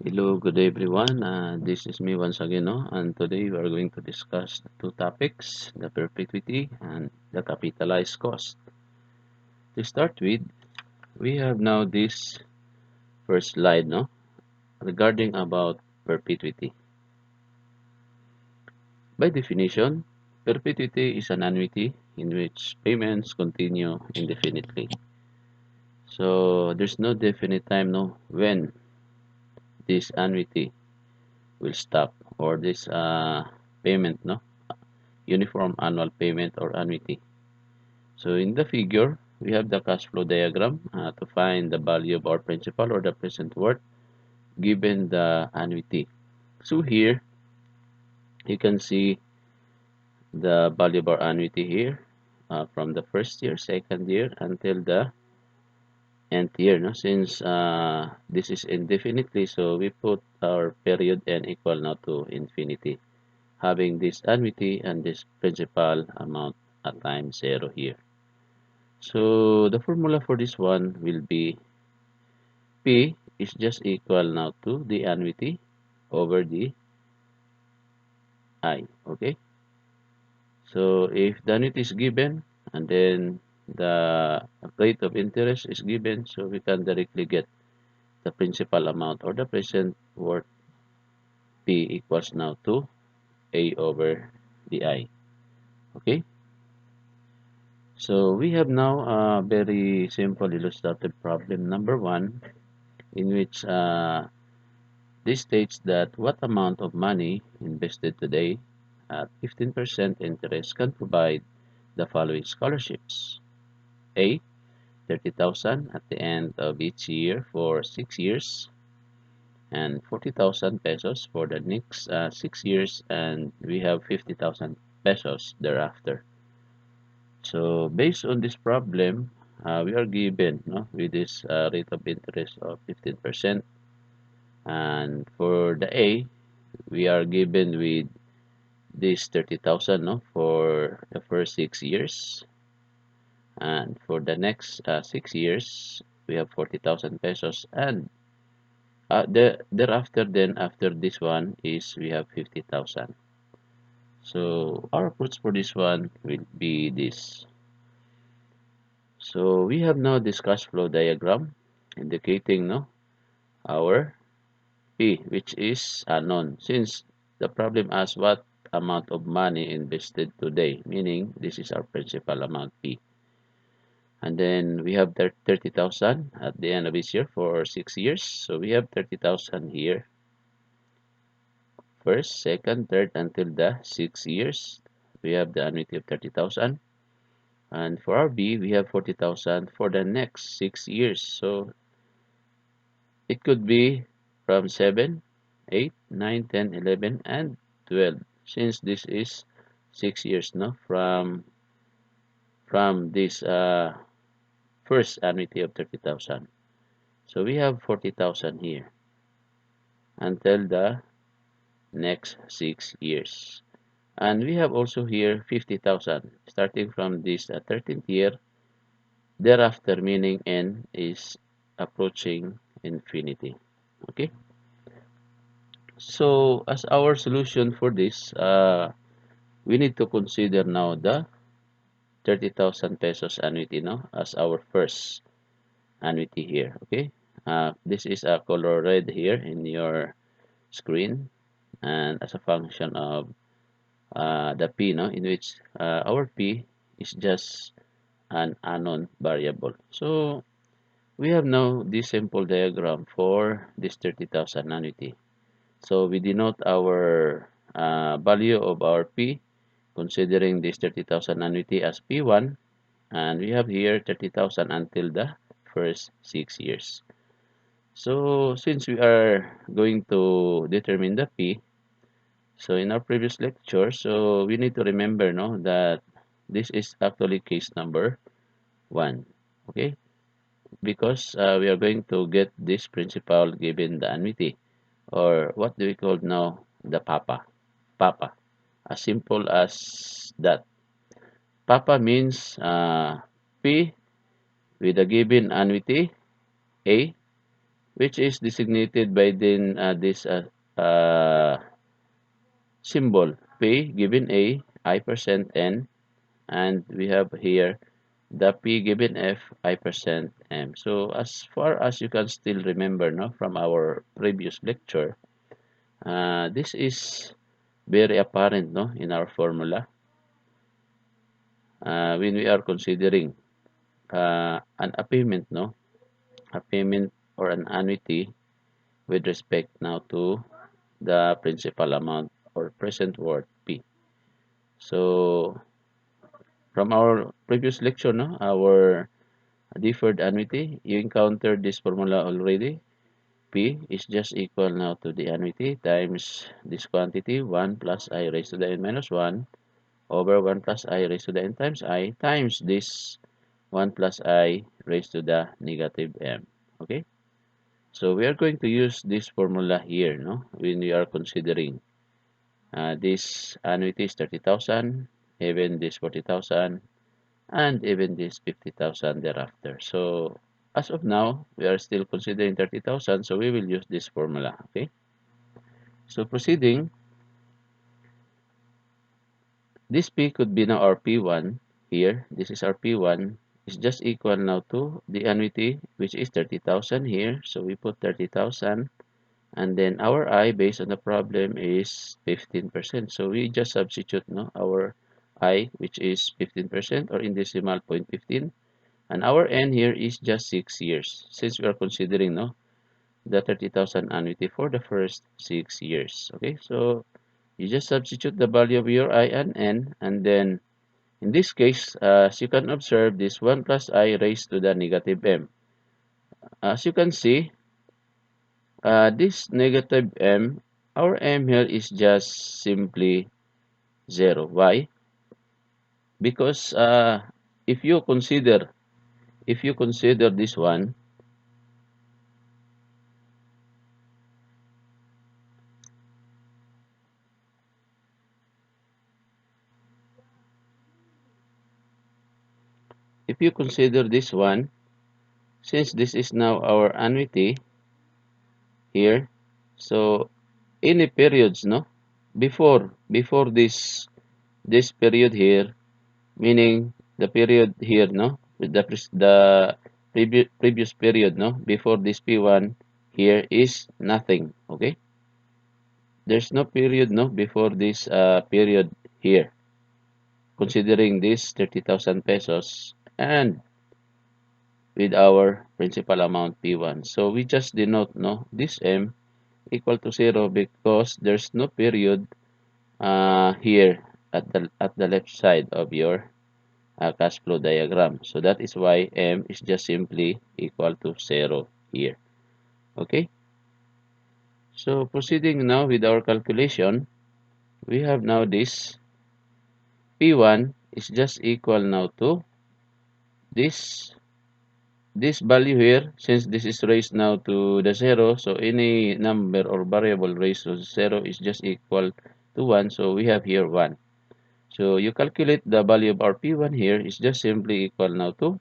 Hello, good day everyone. This is me once again, no? And today we are going to discuss two topics, the perpetuity and the capitalized cost. To start with, we have now this first slide, no? Regarding about perpetuity. By definition, perpetuity is an annuity in which payments continue indefinitely. So there's no definite time, no, when this annuity will stop or this payment, no? Uniform annual payment or annuity. So in the figure, we have the cash flow diagram to find the value of our principal or the present worth given the annuity. So here, you can see the value of our annuity here from the first year, second year until the nth year. No? Since this is indefinitely, so we put our period n equal now to infinity, having this annuity and this principal amount at time 0 here. So the formula for this one will be P is just equal now to the annuity over the I. Okay. So if the annuity is given and then the rate of interest is given, so we can directly get the principal amount or the present worth P equals now to A over the I. Okay. So we have now a very simple illustrative problem number 1 in which this states that what amount of money invested today at 15% interest can provide the following scholarships. A. 30,000 at the end of each year for 6 years and 40,000 pesos for the next 6 years, and we have 50,000 pesos thereafter. So based on this problem, we are given with this rate of interest of 15%, and for the A, we are given with this 30,000 for the first 6 years, and for the next 6 years we have 40,000 pesos, and thereafter then after this one is we have 50,000. So our approach for this one will be this. So we have now this cash flow diagram indicating our P, which is unknown, since the problem asks what amount of money invested today, meaning this is our principal amount P. And then we have 30,000 at the end of each year for 6 years. So we have 30,000 here, first, second, third, until the 6 years. We have the annuity of 30,000. And for our B, we have 40,000 for the next 6 years. So it could be from 7, 8, 9, 10, 11, and 12. Since this is 6 years from this first annuity of 30,000. So we have 40,000 here until the next 6 years. And we have also here 50,000 starting from this 13th year thereafter, meaning n is approaching infinity. Okay. So as our solution for this, we need to consider now the 30,000 pesos annuity as our first annuity here. Okay. This is a color red here in your screen, and as a function of the P, in which our P is just an unknown variable. So we have now this simple diagram for this 30,000 annuity. So we denote our value of our P considering this 30,000 annuity as P1, and we have here 30,000 until the first 6 years. So since we are going to determine the P, so in our previous lecture, so we need to remember that this is actually case number 1. Okay, because we are going to get this principal given the annuity, or what do we call now, the papa, as simple as that. Papa means P with a given annuity A which is designated by then this symbol P given A, I percent N, and we have here the P given F, I percent M. So as far as you can still remember, no, from our previous lecture, this is very apparent, no, in our formula when we are considering a payment, no, a payment or an annuity with respect now to the principal amount or present worth P. So from our previous lecture, no, our deferred annuity, you encountered this formula already. P is just equal now to the annuity times this quantity 1 plus I raised to the n minus 1 over 1 plus I raised to the n times I times this 1 plus I raised to the negative m. Okay? So we are going to use this formula here, no, when we are considering this annuity is 30,000, even this 40,000, and even this 50,000 thereafter. So as of now, we are still considering 30,000, so we will use this formula. Okay. So proceeding, this P could be now our P1 here. This is our P1 is just equal now to the annuity, which is 30,000 here. So we put 30,000. And then our I based on the problem is 15%. So we just substitute, no, our I, which is 15% or in decimal 0.15. And our N here is just 6 years since we are considering, no, the 30,000 annuity for the first 6 years. Okay, so you just substitute the value of your I and then in this case, as you can observe, this 1 plus I raised to the negative M. As you can see, this negative m, our m here is just simply 0. Why? Because if you consider this one, if you consider this one, since this is now our annuity here, so any periods, no, before this period here, meaning the period here, no, with the previous period, no, before this P1 here is nothing. Okay, there's no period, no, before this period here, considering this 30,000 pesos and with our principal amount P1. So we just denote, no, this M equal to 0 because there's no period here at the left side of your cash flow diagram. So that is why M is just simply equal to 0 here. Okay. So proceeding now with our calculation, we have now this P1 is just equal now to this value here. Since this is raised now to the 0, so any number or variable raised to 0 is just equal to 1. So we have here 1. So you calculate the value of our P1 here is just simply equal now to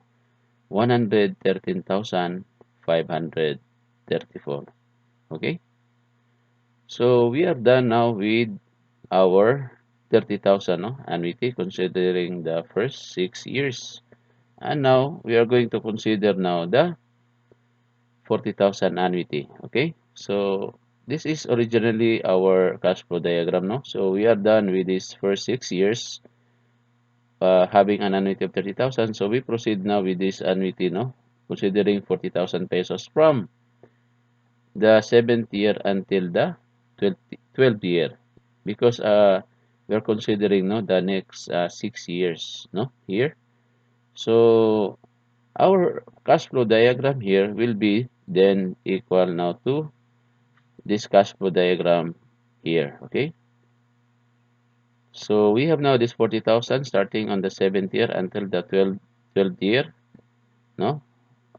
113,534. Okay. So we are done now with our 30,000, no, annuity considering the first 6 years. And now we are going to consider now the 40,000 annuity. Okay, so this is originally our cash flow diagram, no? So we are done with this first 6 years having an annuity of 30,000. So we proceed now with this annuity, no? Considering 40,000 pesos from the 7th year until the 12th year, because we are considering, no, the next 6 years, no, here. So our cash flow diagram here will be then equal now to this cash flow diagram here. Okay, so we have now this 40,000 starting on the 7th year until the 12th year, no,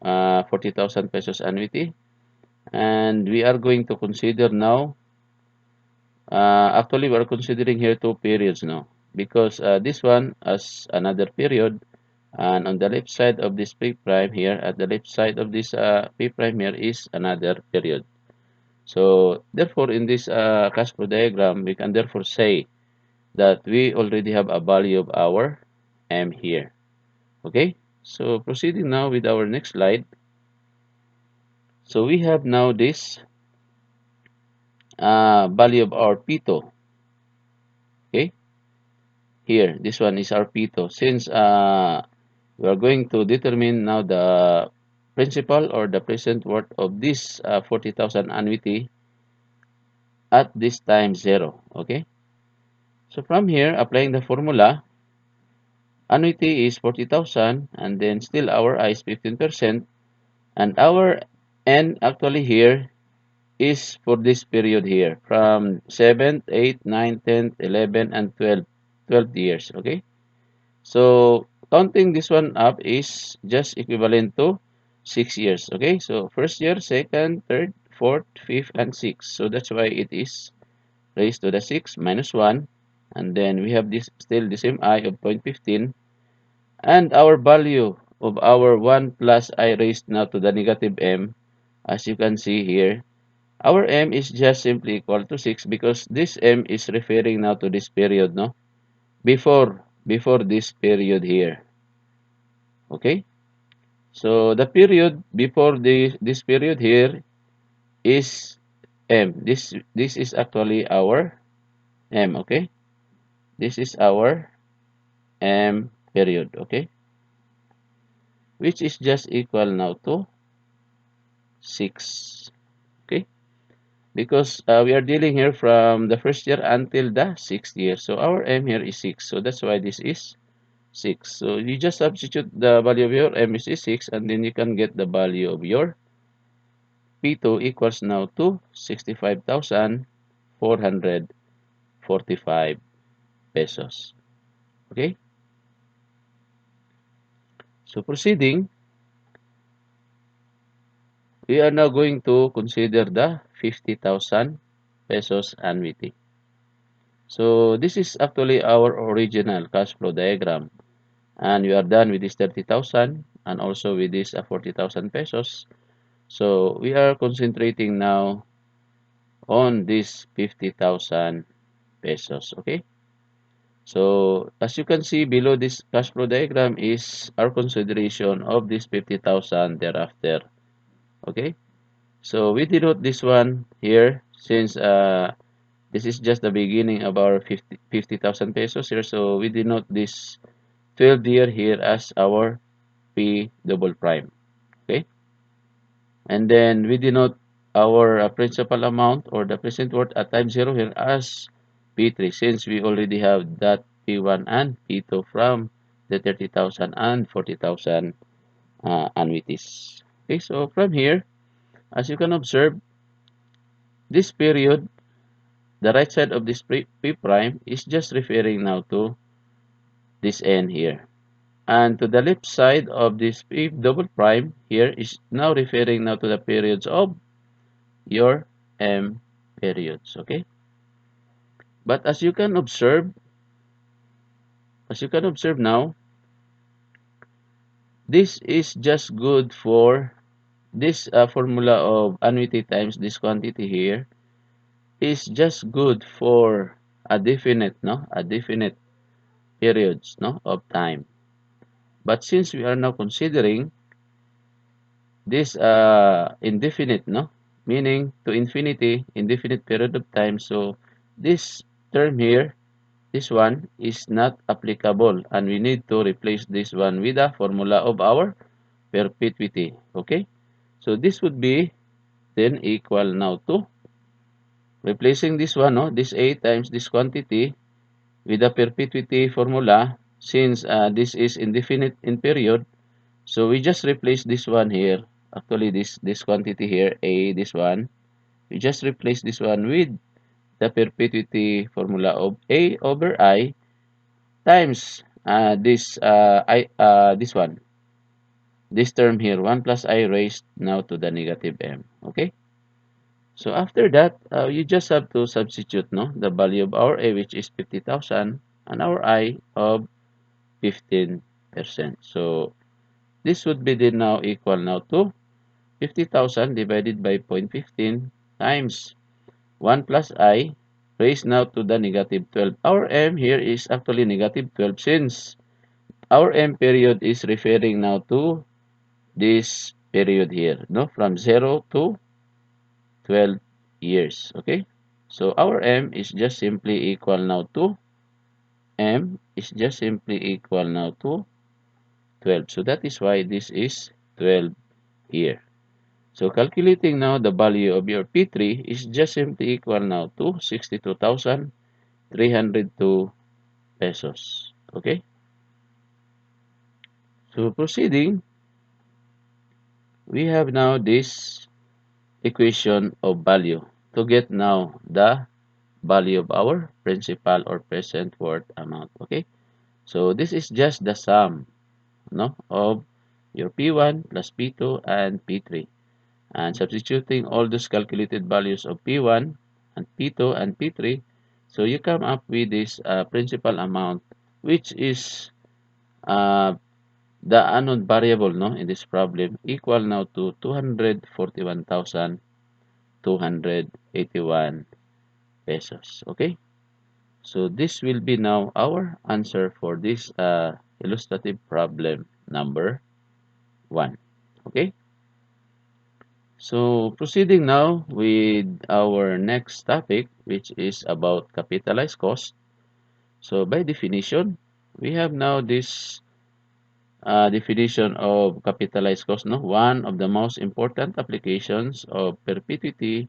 40,000 pesos annuity, and we are going to consider now actually we are considering here two periods now because this one as another period And on the left side of this P prime here, at the left side of this P prime here is another period. So therefore, in this cash flow diagram, we can therefore say that we already have a value of our M here. Okay, so proceeding now with our next slide. So we have now this value of our P2. Okay, here, this one is our P2. Since we are going to determine now the principal or the present worth of this 40,000 annuity at this time 0. Okay, so from here, applying the formula, annuity is 40,000 and then still our I is 15%, and our N actually here is for this period here from 7th, 8th, 9th, 10th, 11th, and 12 years. Okay, so counting this one up is just equivalent to 6 years. Okay, so first year, second, third, fourth, fifth, and sixth. So that's why it is raised to the 6 minus 1. And then we have this still the same I of 0.15. And our value of our 1 plus I raised now to the negative M, as you can see here, our M is just simply equal to 6 because this M is referring now to this period, no? Before this period here. Okay? So the period before this period here is M. This is actually our M, okay? This is our M period, okay? Which is just equal now to 6. Okay? Because we are dealing here from the first year until the 6th year. So our M here is 6. So that's why this is 6. So you just substitute the value of your M is 6 and then you can get the value of your P2 equals now to 65,445 pesos. Okay? So proceeding, we are now going to consider the 50,000 pesos annuity. So this is actually our original cash flow diagram. And we are done with this 30,000 and also with this 40,000 pesos. So we are concentrating now on this 50,000 pesos. Okay? So as you can see below this cash flow diagram is our consideration of this 50,000 thereafter. Okay? So we denote this one here since this is just the beginning of our 50,000 pesos here. So we denote this 12 year here as our P double prime. Okay? And then we denote our principal amount or the present worth at time 0 here as P3 since we already have that P1 and P2 from the 30,000 and 40,000 annuities. Okay, so from here, as you can observe, this period, the right side of this P prime is just referring now to this N here. And to the left side of this P double prime here is now referring now to the periods of your M periods. Okay, but as you can observe now, this is just good for this formula of annuity times this quantity here is just good for a definite periods of time. But since we are now considering this indefinite, meaning to infinity, indefinite period of time, so this term here, this one is not applicable and we need to replace this one with the formula of our perpetuity. Okay, so this would be then equal now to replacing this one, this A times this quantity with the perpetuity formula. Since this is indefinite in period, so we just replace this one here. Actually, this quantity here, A, this one, we just replace this one with the perpetuity formula of A over I times this one, this term here, 1 plus I raised now to the negative M. Okay? So after that, you just have to substitute the value of our A, which is 50,000, and our I of 15,000. So this would be then now equal now to 50,000 divided by 0.15 times 1 plus I raised now to the negative 12. Our M here is actually negative 12 since our M period is referring now to this period here, no, from 0 to 12 years. Okay, so our M is just simply equal now to M is just simply equal now to 12. So that is why this is 12 here. So calculating now the value of your P3 is just simply equal now to 62,302 pesos. Okay, so proceeding, we have now this equation of value to get now the value of our principal or present worth amount. Okay, so this is just the sum, no, of your P1 plus P2 and P3, and substituting all those calculated values of P1 and P2 and P3, so you come up with this principal amount, which is uh, the unknown variable, no, in this problem, equal now to 241,281 pesos. Okay, so this will be now our answer for this illustrative problem number 1. Okay, so proceeding now with our next topic, which is about capitalized cost. So by definition, we have now this definition of capitalized cost. No, one of the most important applications of perpetuity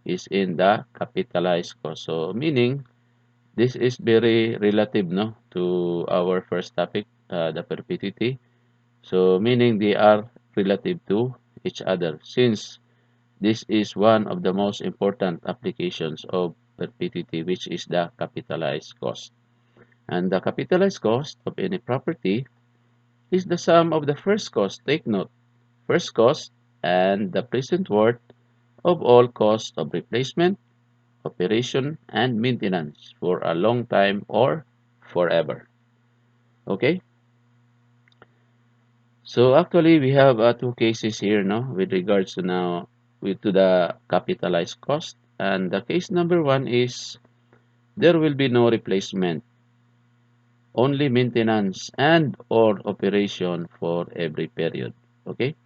is in the capitalized cost. So meaning this is very relative, no, to our first topic, the perpetuity. So meaning they are relative to each other, since this is one of the most important applications of perpetuity, which is the capitalized cost. And the capitalized cost of any property is the sum of the first cost. Take note, first cost and the present worth of all costs of replacement, operation, and maintenance for a long time or forever. Okay? So actually, we have two cases here, no, with regards to now to the capitalized cost. And the case number 1 is there will be no replacement, only maintenance and or operation for every period. Okay?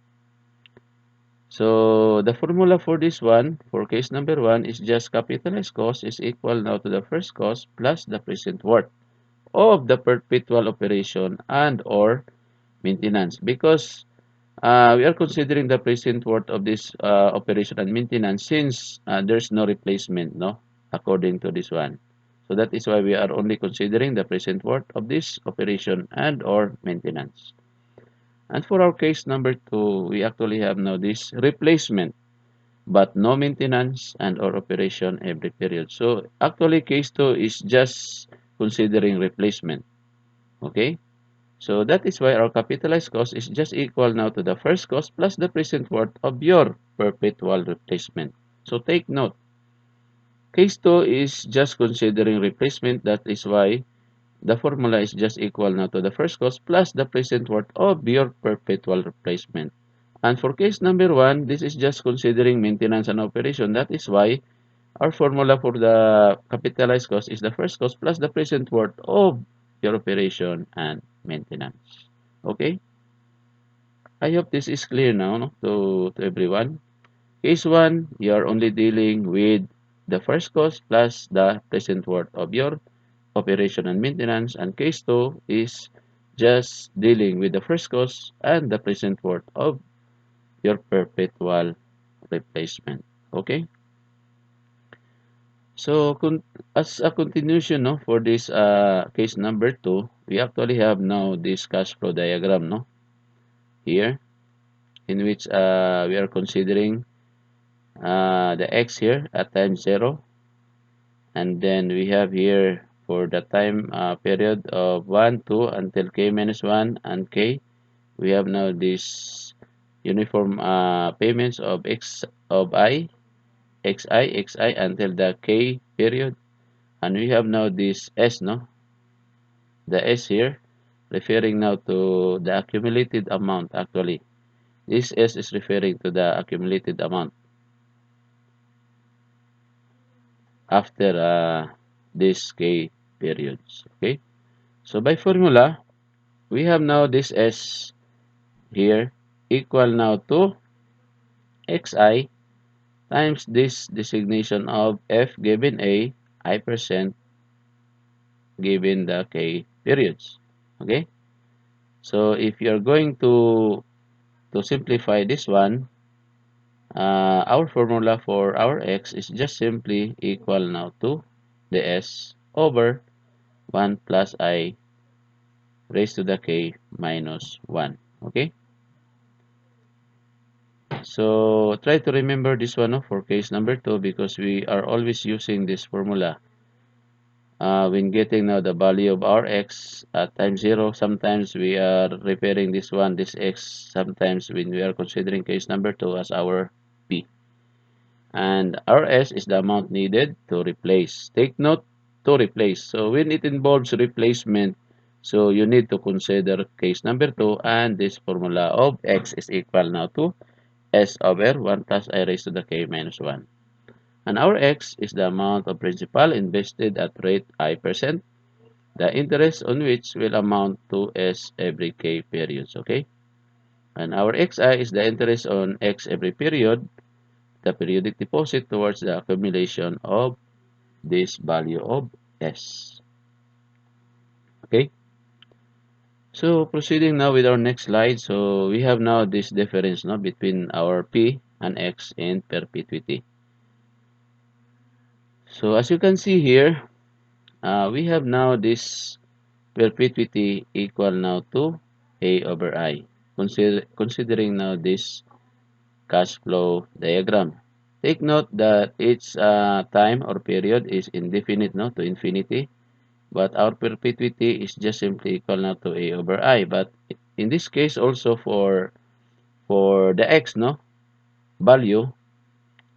So the formula for this one, for case number 1, is just capitalized cost is equal now to the first cost plus the present worth of the perpetual operation and or maintenance, because we are considering the present worth of this operation and maintenance since there's no replacement, no, according to this one. So that is why we are only considering the present worth of this operation and or maintenance. And for our case number 2, we actually have now this replacement but no maintenance and or operation every period. So actually case 2 is just considering replacement. Okay? So that is why our capitalized cost is just equal now to the first cost plus the present worth of your perpetual replacement. So take note, case 2 is just considering replacement. That is why the formula is just equal now to the first cost plus the present worth of your perpetual replacement. And for case number 1, this is just considering maintenance and operation. That is why our formula for the capitalized cost is the first cost plus the present worth of your operation and maintenance. Okay? I hope this is clear now, no, to everyone. Case 1, you are only dealing with the first cost plus the present worth of your operation and maintenance. And case 2 is just dealing with the first cost and the present worth of your perpetual replacement. Okay? So, as a continuation, no, for this case number 2, we actually have now this cash flow diagram, no, here, in which we are considering the x here at time 0, and then we have here for the time period of 1, 2 until k minus 1 and k, we have now this uniform payments of x of I, xi until the k period, and we have now this s, no, the s here, referring now to the accumulated amount actually. This S is referring to the accumulated amount after this K periods. Okay. So by formula, we have now this S here equal now to xi times this designation of F given A, I% given the K periods. Okay. So if you're going to simplify this one, our formula for our x is just simply equal now to the s over 1 plus I raised to the k minus 1. Okay? So try to remember this one for case number 2 because we are always using this formula. When getting now the value of our x at time 0, sometimes we are repairing this one, this x, sometimes when we are considering case number 2 as our p. And RS is the amount needed to replace. Take note, to replace. So when it involves replacement, so you need to consider case number 2 and this formula of X is equal now to S over 1 plus I raised to the K minus 1. And our X is the amount of principal invested at rate I%, the interest on which will amount to S every K periods, okay? And our XI is the interest on X every period, the periodic deposit towards the accumulation of this value of S. Okay? So proceeding now with our next slide. So we have now this difference between our P and X in perpetuity. So as you can see here, we have now this perpetuity equal now to A over I. Considering now this cash flow diagram. Take note that each time or period is indefinite to infinity, but our perpetuity is just simply equal now to A over I. But in this case also for the x value,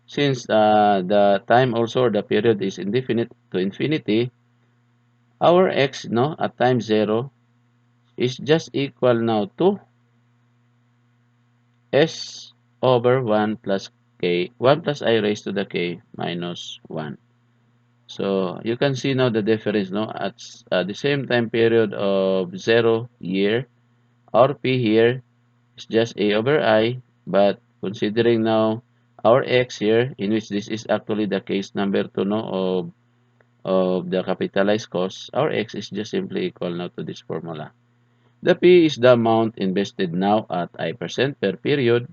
since the time also the period is indefinite to infinity, our x at time 0 is just equal now to S over 1 plus k, 1 plus I raised to the k minus 1. So you can see now the difference at the same time period of 0 year, our p here is just A over I, but considering now our x here, in which this is actually the case number 2 of the capitalized cost, our x is just simply equal now to this formula. The p is the amount invested now at I% per period,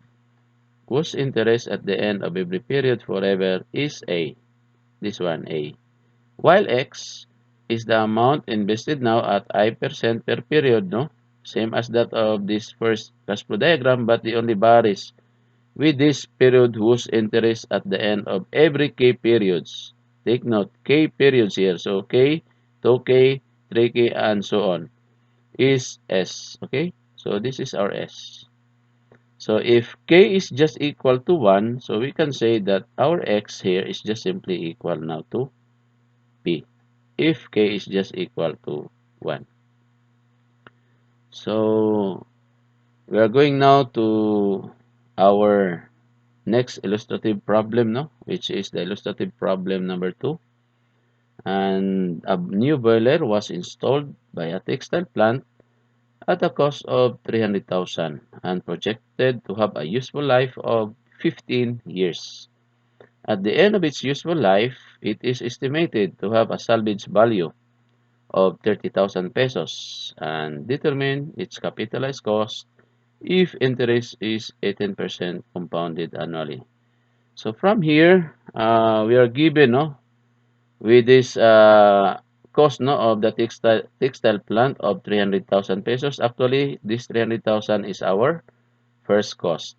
whose interest at the end of every period forever is A. This one, A. While X is the amount invested now at I% per period, same as that of this first cash flow diagram, but the only varies with this period whose interest at the end of every K periods. Take note, K periods here. So K, 2K, 3K, and so on is S. Okay? So this is our S. So if K is just equal to 1, so we can say that our X here is just simply equal now to P. If K is just equal to 1. So we are going now to our next illustrative problem, which is the illustrative problem number 2. And a new boiler was installed by a textile plant at a cost of 300,000 and projected to have a useful life of 15 years. At the end of its useful life, it is estimated to have a salvage value of 30,000 pesos and determine its capitalized cost if interest is 18% compounded annually. So from here, we are given with this cost of the textile plant of 300,000 pesos. Actually, this 300,000 is our first cost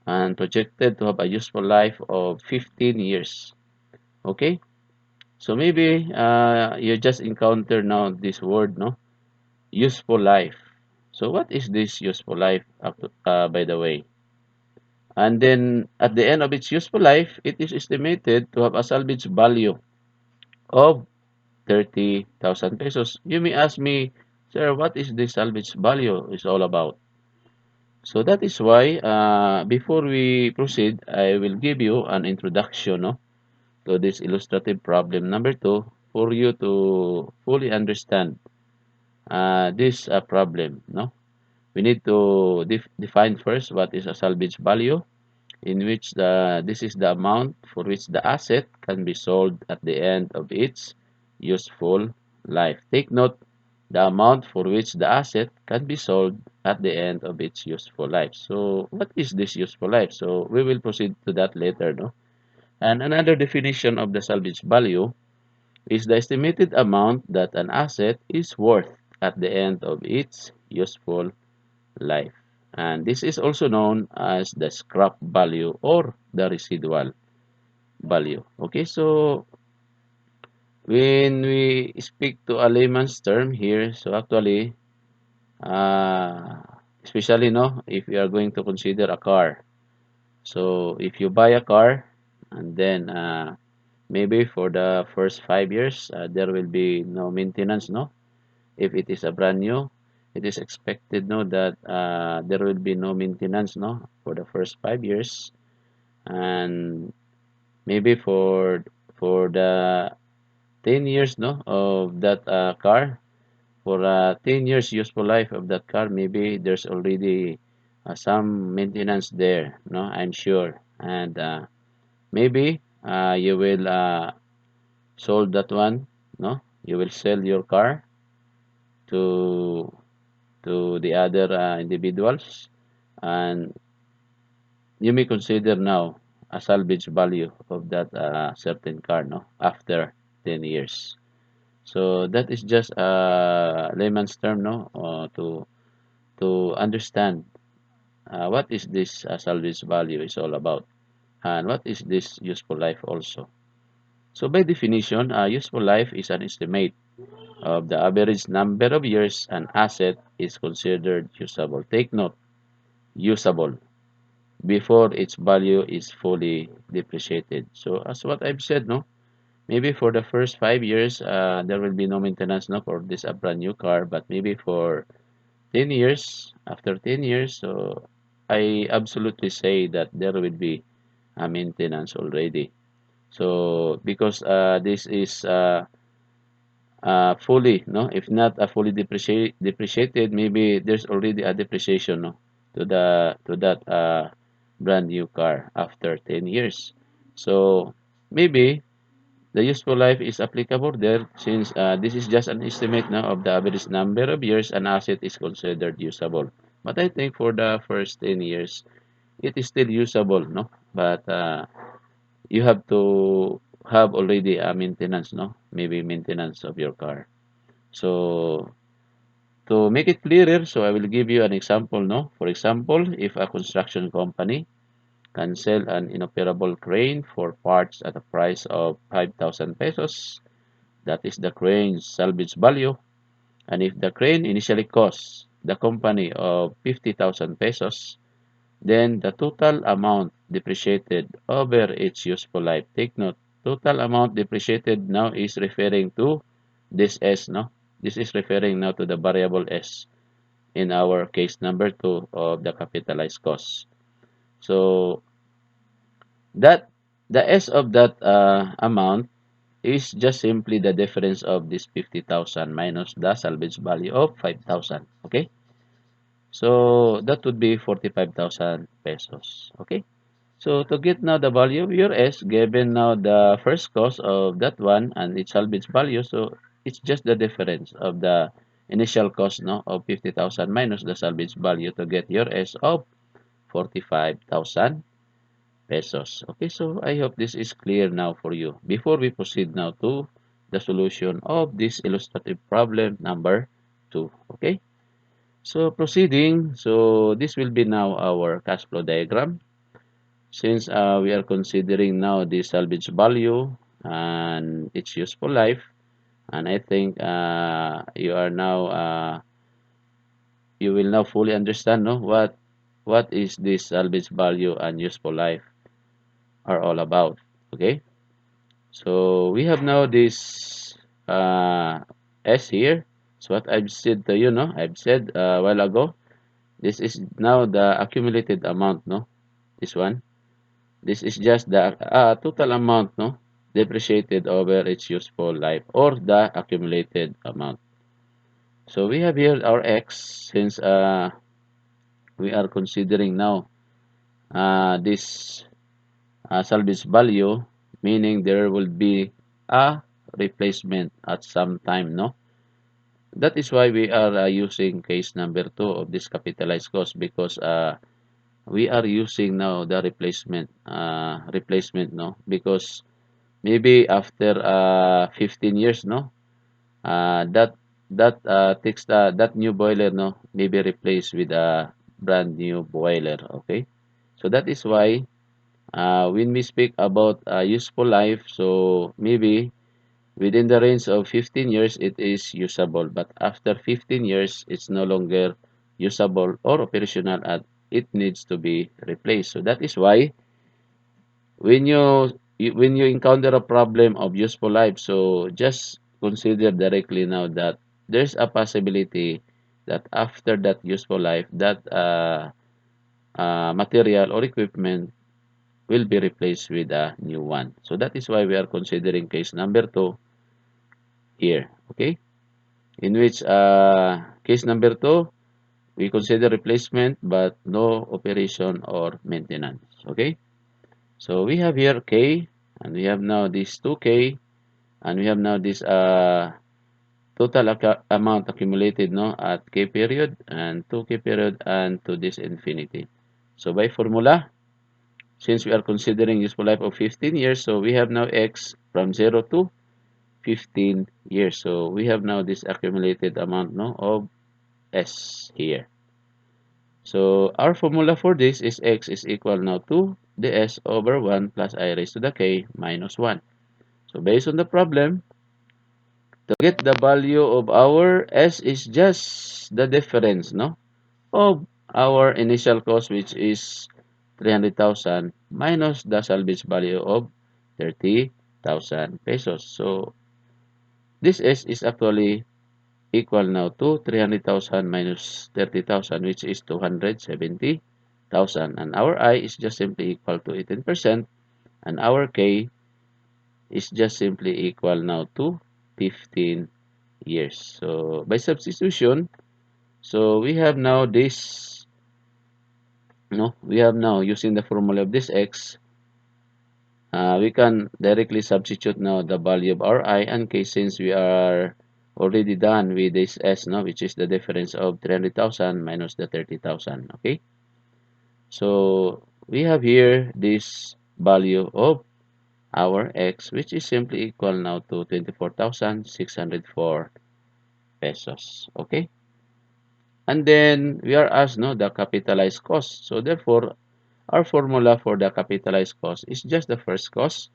and projected to have a useful life of 15 years. Okay? So maybe you just encounter now this word, useful life. So what is this useful life, by the way? And then at the end of its useful life, it is estimated to have a salvage value of 30,000 pesos. You may ask me, Sir, what is this salvage value is all about? So that is why, before we proceed, I will give you an introduction, no, to this illustrative problem number two for you to fully understand this problem. No, we need to define first what is a salvage value, in which this is the amount for which the asset can be sold at the end of its useful life. Take note, the amount for which the asset can be sold at the end of its useful life. So what is this useful life? So we will proceed to that later, no? And another definition of the salvage value is the estimated amount that an asset is worth at the end of its useful life. And this is also known as the scrap value or the residual value. Okay, so when we speak to a layman's term here, so actually, uh, especially no, if you are going to consider a car. So if you buy a car and then maybe for the first 5 years, there will be no maintenance, no? If it is a brand new, it is expected, no, that there will be no maintenance, no, for the first 5 years, and maybe for the 10 years, no, of that car, for 10 years useful life of that car, maybe there's already some maintenance there, no, I'm sure, and maybe you will sold that one, no, you will sell your car to the other individuals, and you may consider now a salvage value of that certain car, no, after 10 years. So that is just a layman's term, no, to understand what is this salvage value is all about, and what is this useful life also. So by definition, useful life is an estimate of the average number of years an asset is considered usable. Take note, usable, before its value is fully depreciated. So as what I've said, no, maybe for the first 5 years, there will be no maintenance, no, for this a brand new car, but maybe for 10 years, after 10 years, so I absolutely say that there will be a maintenance already. So because this is fully, no, if not a fully depreciated, maybe there's already a depreciation, no, to that brand new car after 10 years. So maybe the useful life is applicable there, since this is just an estimate now of the average number of years an asset is considered usable. But I think for the first 10 years, it is still usable, no? But you have to have already a maintenance, no? Maybe maintenance of your car. So to make it clearer, so I will give you an example, no? For example, if a construction company can sell an inoperable crane for parts at a price of 5,000 pesos, that is the crane's salvage value. And if the crane initially costs the company of 50,000 pesos, then the total amount depreciated over its useful life. Take note, total amount depreciated now is referring to this S, no? This is referring now to the variable S in our case number two of the capitalized cost. So that the S of that amount is just simply the difference of this 50,000 minus the salvage value of 5,000. Okay? So that would be 45,000 pesos. Okay? So to get now the value of your S, given now the first cost of that one and its salvage value, so it's just the difference of the initial cost, no, of 50,000 minus the salvage value to get your S of 45,000 pesos. Okay, so I hope this is clear now for you. Before we proceed now to the solution of this illustrative problem number 2. Okay, so proceeding, so this will be now our cash flow diagram. Since we are considering now the salvage value and its useful life, and I think you are now you will now fully understand, no, what is this salvage value and useful life are all about. Okay, so we have now this S here. So what I've said to you, no, I've said a while ago, this is now the accumulated amount, no, this one. This is just the total amount, no, depreciated over its useful life or the accumulated amount. So we have here our x since we are considering now this salvage value, meaning there will be a replacement at some time, no? That is why we are using case number 2 of this capitalized cost because we are using now the replacement, no? Because maybe after 15 years, no? That takes that new boiler, no? Maybe replaced with a brand new boiler, okay? So that is why when we speak about useful life, so maybe within the range of 15 years, it is usable. But after 15 years, it's no longer usable or operational and it needs to be replaced. So that is why when you encounter a problem of useful life, so just consider directly now that there's a possibility that after that useful life, that material or equipment will be replaced with a new one. So that is why we are considering case number 2 here, okay? In which case number 2, we consider replacement but no operation or maintenance, okay? So we have here K and we have now this 2K and we have now this total amount accumulated, no, at K period and 2K period and to this infinity. So by formula, since we are considering useful life of 15 years, so we have now X from 0 to 15 years. So we have now this accumulated amount, no, of S here. So our formula for this is X is equal now to the S over 1 plus I raised to the K minus 1. So based on the problem, to get the value of our S is just the difference, no, of our initial cost, which is 300,000 minus the salvage value of 30,000 pesos. So this S is actually equal now to 300,000 minus 30,000, which is 270,000. And our I is just simply equal to 18%. And our K is just simply equal now to 15 years. So by substitution, so we have now this, no, we have now using the formula of this X, we can directly substitute now the value of our I and K since we are already done with this S, no, which is the difference of 300,000 minus the 30,000, okay? So we have here this value of our X, which is simply equal now to 24,604 pesos, okay? And then we are asked, no, the capitalized cost. So therefore, our formula for the capitalized cost is just the first cost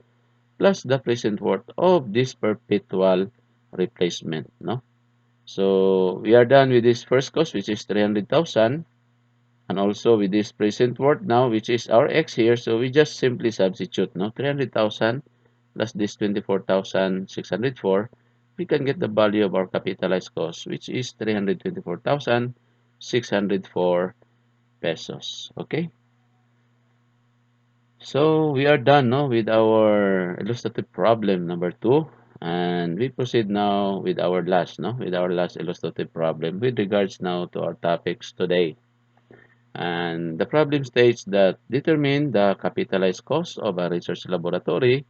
plus the present worth of this perpetual replacement, no? So we are done with this first cost, which is 300,000, and also with this present worth now, which is our X here. So we just simply substitute, no, 300,000 plus this 24,604. We can get the value of our capitalized cost, which is 324,604 pesos. Okay. So we are done, no, with our illustrative problem number 2, and we proceed now with our last, no, with our last illustrative problem with regards now to our topics today. And the problem states that determine the capitalized cost of a research laboratory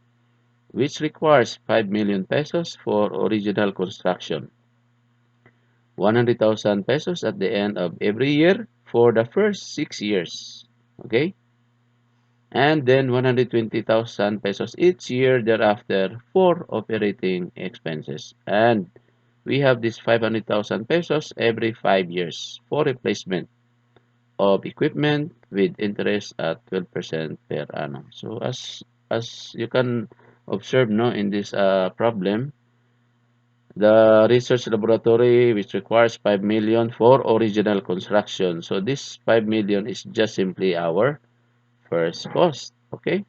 which requires 5 million pesos for original construction, 100,000 pesos at the end of every year for the first 6 years. Okay? And then 120,000 pesos each year thereafter for operating expenses. And we have this 500,000 pesos every 5 years for replacement of equipment with interest at 12% per annum. So as you can observe, no, in this problem, the research laboratory which requires 5 million for original construction. So this 5 million is just simply our first cost, okay?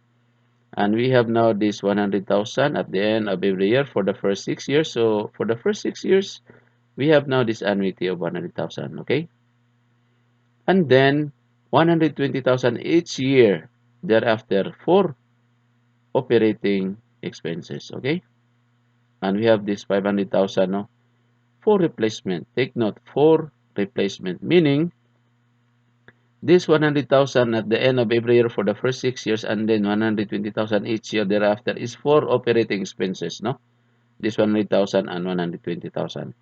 And we have now this 100,000 at the end of every year for the first 6 years. So for the first 6 years, we have now this annuity of 100,000, okay? And then 120,000 each year thereafter for operating expenses, okay? And we have this 500,000, no, for replacement. Take note, for replacement, meaning this 100,000 at the end of every year for the first 6 years, and then 120,000 each year thereafter is for operating expenses, no? This 100,000 and 120,000.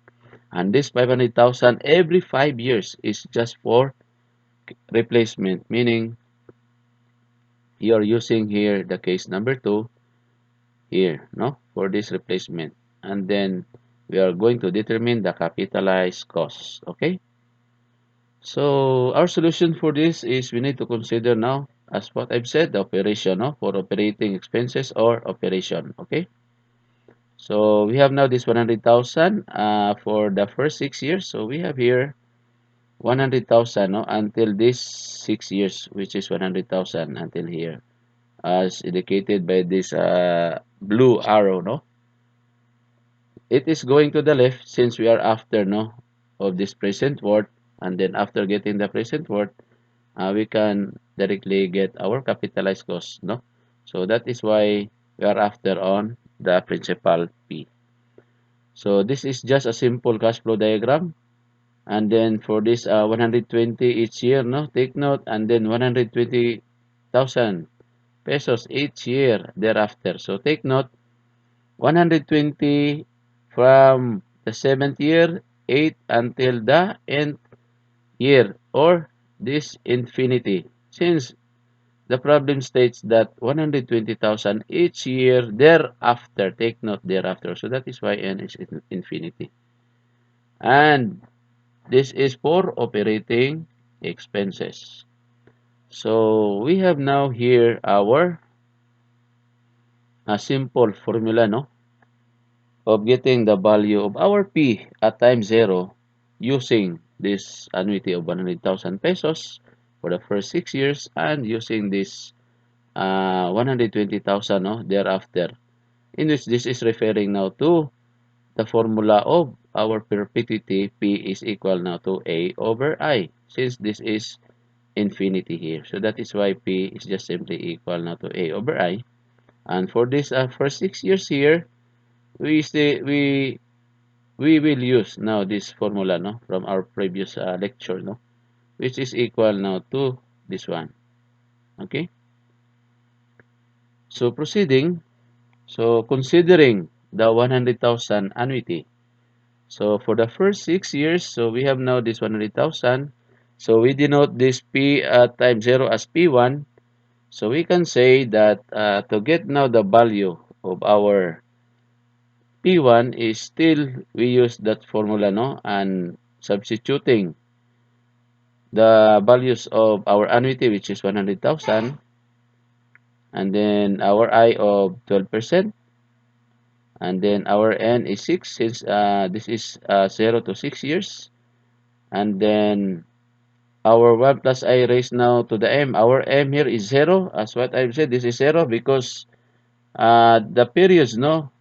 And this 500,000 every 5 years is just for replacement, meaning you're using here the case number 2 here, no, for this replacement. And then we are going to determine the capitalized cost, okay? So our solution for this is we need to consider now, as what I've said, the operation, no, for operating expenses or operation, okay? So we have now this 100,000 for the first 6 years. So we have here 100,000, no, until this 6 years, which is 100,000 until here, as indicated by this blue arrow, no. It is going to the left since we are after, no, of this present worth, and then after getting the present worth, we can directly get our capitalized cost, no. So that is why we are after on the principal P. So this is just a simple cash flow diagram. And then for this 120 each year, no, take note, and then 120,000 pesos each year thereafter. So take note, 120 from the 7th year, 8 until the nth year, or this infinity. Since the problem states that 120,000 each year thereafter, take note thereafter. So that is why n is infinity. And this is for operating expenses. So we have now here our a simple formula, no, of getting the value of our P at time 0 using this annuity of 100,000 pesos for the first 6 years and using this 120,000, no, thereafter, in which this is referring now to the formula of our perpetuity. P is equal now to A over I, since this is infinity here. So that is why P is just simply equal now to A over I. And for this first 6 years here, we stay, we will use now this formula, no, from our previous lecture, no, which is equal now to this one. Okay. So proceeding, so considering the 100,000 annuity. So for the first 6 years, so we have now this 100,000. So we denote this P at time 0 as P1. So we can say that to get now the value of our P1 is still we use that formula, no, and substituting the values of our annuity, which is 100,000, and then our I of 12%, and then our N is 6 since this is 0 to 6 years, and then our 1 plus I raised now to the M. Our M here is 0, as what I've said, this is 0 because the periods, no,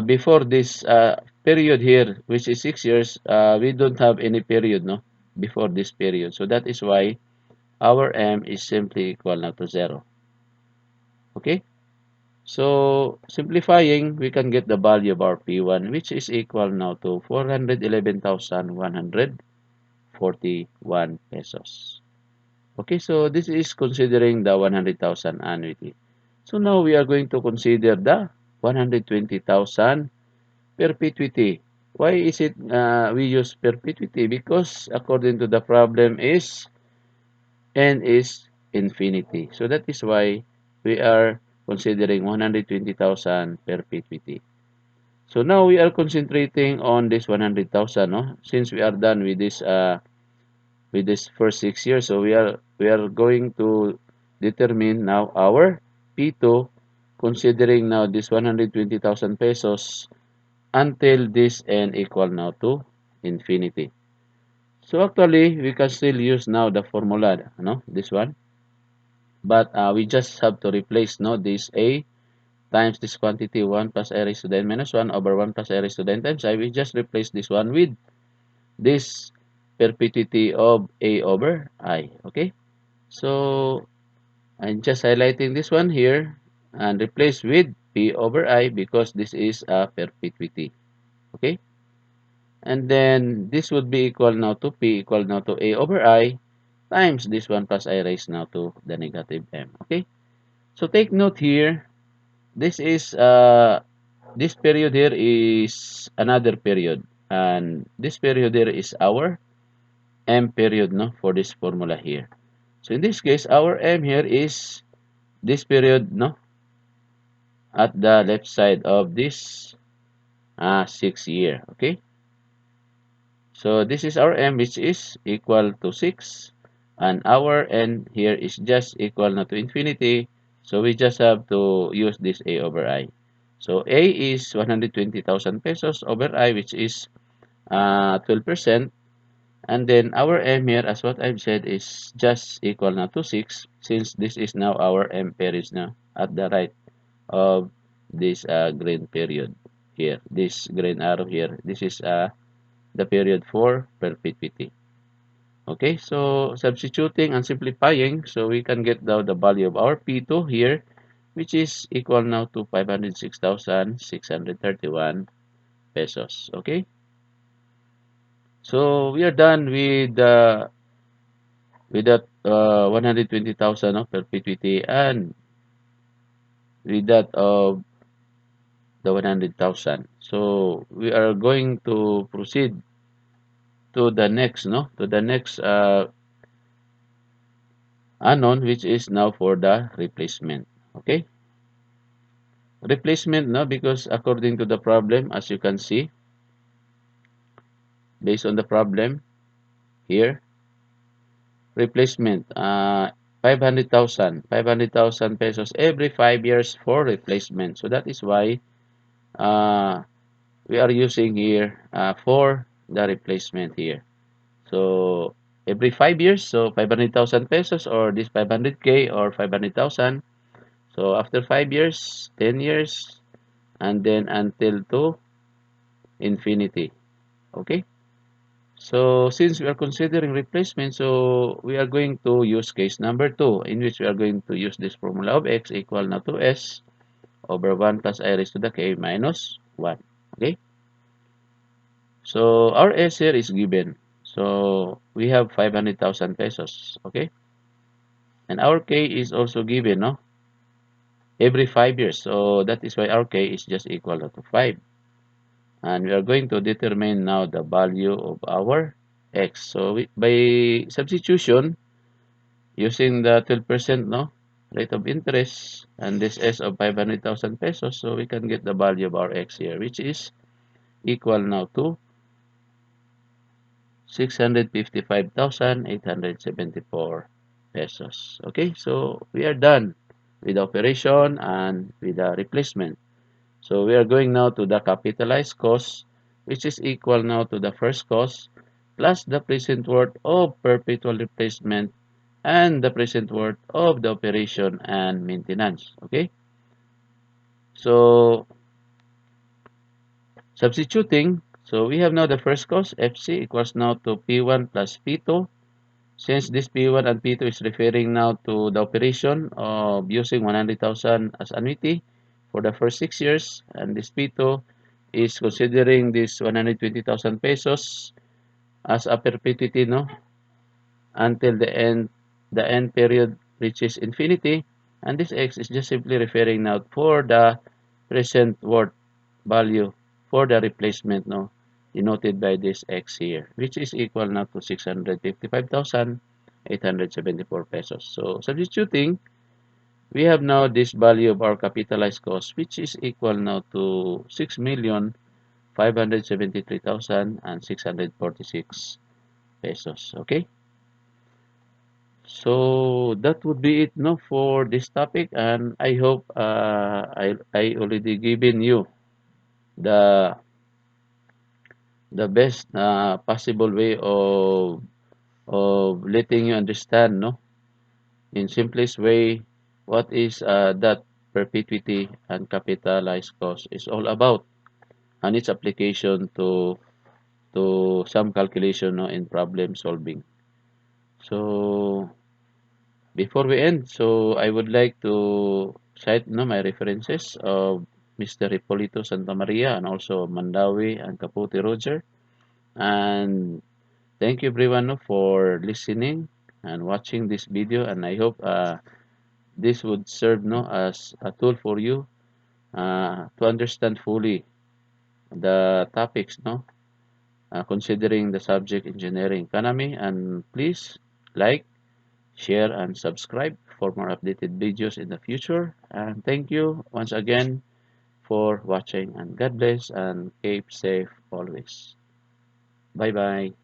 before this period here, which is 6 years, we don't have any period, no, before this period. So that is why our M is simply equal now to 0. Okay? So simplifying, we can get the value of our P1, which is equal now to 411,141 pesos. Okay, so this is considering the 100,000 annuity. So now we are going to consider the 120,000 perpetuity. Why is it we use perpetuity? Because according to the problem is n is infinity. So that is why we are considering 120,000 perpetuity. So now we are concentrating on this 100,000, no? Since we are done with this first 6 years, so we are going to determine now our P2 considering now this 120,000 pesos until this n equal now to infinity. So actually, we can still use now the formula, no, this one. But we just have to replace, no, this A times this quantity 1 plus I raised to the n minus 1 over 1 plus I raised to the n times I. We just replace this one with this perpetuity of A over I. Okay, so I'm just highlighting this one here and replace with P over I because this is a perpetuity. Okay, and then this would be equal now to P equal now to A over I times this one plus I raised now to the negative M. Okay, so take note here, this is this period here is another period, and this period here is our M period, no, for this formula here. So in this case, our M here is this period, no, at the left side of this 6 year. Okay, so this is our M, which is equal to 6, and our N here is just equal now to infinity, so we just have to use this A over I. So A is 120,000 pesos over I, which is 12%. And then our M here, as what I've said, is just equal now to 6, since this is now our M period now at the right of this green period here. This green arrow here, this is the period for perpetuity. Okay, so substituting and simplifying, so we can get now the value of our P2 here, which is equal now to 506,631 pesos. Okay, so we are done with that 120,000 of perpetuity and with that of the 100,000. So we are going to proceed to the next, no, to the next unknown, which is now for the replacement. Okay, replacement, no, because according to the problem, as you can see, based on the problem here, replacement 500,000 pesos every 5 years for replacement. So that is why uh, we are using here for the replacement here. So every 5 years, so 500,000 pesos or this 500k or 500,000. So after 5 years, 10 years, and then until to infinity. Okay. So since we are considering replacement, so we are going to use case number 2, in which we are going to use this formula of x equal now to s over 1 plus I raised to the k minus 1. Okay. So our S here is given. So we have 500,000 pesos. Okay. And our K is also given, no? Every 5 years. So that is why our K is just equal to 5. And we are going to determine now the value of our X. So by substitution, using the 12%, no, rate of interest, and this S of 500,000 pesos, so we can get the value of our X here, which is equal now to 655,874 pesos. Okay, so we are done with the operation and with the replacement. So we are going now to the capitalized cost, which is equal now to the first cost plus the present worth of perpetual replacement and the present worth of the operation and maintenance. Okay, so substituting, so we have now the first cost, FC equals now to P1 plus P2. Since this P1 and P2 is referring now to the operation of using 100,000 as annuity for the first 6 years, and this P2 is considering this 120,000 pesos as a perpetuity, no, until the end period reaches infinity, and this X is just simply referring now for the present worth value for the replacement, no, denoted by this X here, which is equal now to 655,874 pesos. So substituting, we have now this value of our capitalized cost, which is equal now to 6,573,646 pesos. Okay. So that would be it, no, for this topic, and I hope I already given you the best possible way of letting you understand, no, in simplest way, what is that perpetuity and capitalized cost is all about and its application to to some calculation, no, in problem solving. So before we end, so I would like to cite, no, my references of Mr. Hipolito Santa Maria and also Mandawi and Capote Roger. And thank you everyone, no, for listening and watching this video. And I hope this would serve, no, as a tool for you to understand fully the topics, no, considering the subject engineering economy. And please like, share, and subscribe for more updated videos in the future. And thank you once again for watching, and God bless and keep safe always. Bye bye.